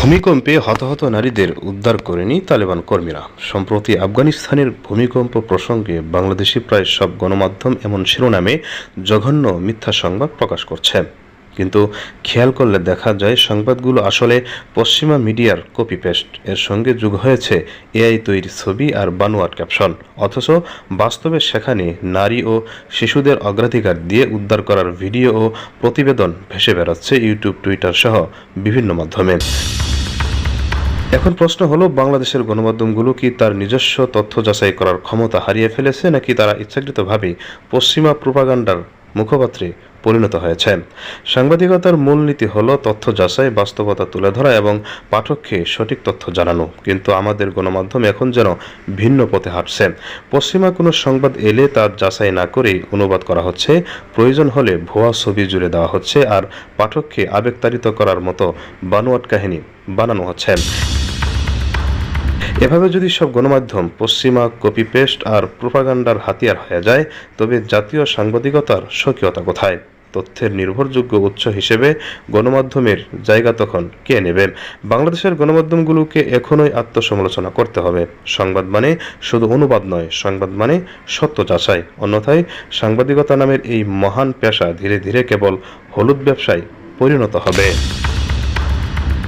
ভূমিকম্পে হতাহত নারীদের উদ্ধার করেনি তালেবান কর্মীরা। সম্প্রতি আফগানিস্তানের ভূমিকম্প প্রসঙ্গে বাংলাদেশি প্রায় সব গণমাধ্যম এমন শিরোনামে জঘন্য মিথ্যা সংবাদ প্রকাশ করছে। কিন্তু খেয়াল করলে দেখা যায় সংবাদগুলো আসলে পশ্চিমা মিডিয়ার কপি পেস্ট। এর সঙ্গে যোগ হয়েছে এআই তৈরি ছবি আর বানোয়াট ক্যাপশন। অথচ বাস্তবে সেখানে নারী ও শিশুদের অগ্রাধিকার দিয়ে উদ্ধার করার ভিডিও ও প্রতিবেদন ভেসে বেড়াচ্ছে ইউটিউব, টুইটার সহ বিভিন্ন মাধ্যমে। এখন প্রশ্ন হলো, বাংলাদেশের গণমাধ্যমগুলো কি তার নিজস্ব তথ্য যাচাই করার ক্ষমতা হারিয়ে ফেলেছে, নাকি তারা ইচ্ছাকৃতভাবে পশ্চিমা প্রোপাগান্ডার মুখপাত্রে পরিণত হয়েছে? সাংবাদিকতার মূলনীতি হলো তথ্য যাচাই, বাস্তবতা তুলে ধরা এবং পাঠককে সঠিক তথ্য জানানো। কিন্তু আমাদের গণমাধ্যম এখন যেন ভিন্ন পথে হাঁটছে। পশ্চিমা কোনো সংবাদ এলে তার যাচাই না করেই অনুবাদ করা হচ্ছে, প্রয়োজন হলে ভুয়া ছবি জুড়ে দেওয়া হচ্ছে, আর পাঠককে আবেগতাড়িত করার মতো বানোয়াট কাহিনী বানানো হচ্ছে। এভাবে যদি সব গণমাধ্যম পশ্চিমা কপি পেস্ট আর প্রোপাগান্ডার হাতিয়ার হয়ে যায়, তবে জাতীয় সাংবাদিকতার স্বকীয়তা কোথায়? তথ্যের নির্ভরযোগ্য উৎস হিসেবে গণমাধ্যমের জায়গা তখন কে নেবে? বাংলাদেশের গণমাধ্যমগুলোকে এখনই আত্মসমালোচনা করতে হবে। সংবাদ মানে শুধু অনুবাদ নয়, সংবাদ মানে সত্য যাচাই। অন্যথায় সাংবাদিকতা নামের এই মহান পেশা ধীরে ধীরে কেবল হলুদ ব্যবসায় পরিণত হবে।